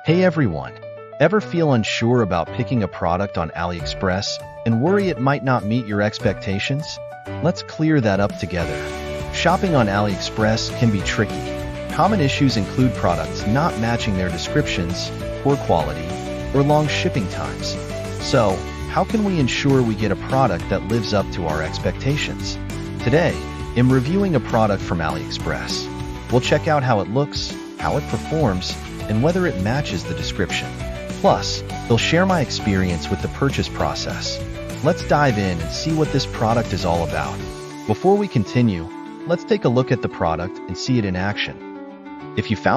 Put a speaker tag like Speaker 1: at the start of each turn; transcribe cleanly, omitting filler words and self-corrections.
Speaker 1: Hey everyone! Ever feel unsure about picking a product on AliExpress and worry it might not meet your expectations? Let's clear that up together. Shopping on AliExpress can be tricky. Common issues include products not matching their descriptions, poor quality, or long shipping times. So, how can we ensure we get a product that lives up to our expectations? Today, in reviewing a product from AliExpress, we'll check out how it looks, how it performs, and whether it matches the description. Plus, I'll share my experience with the purchase process. Let's dive in and see what this product is all about. Before we continue, let's take a look at the product and see it in action. If you found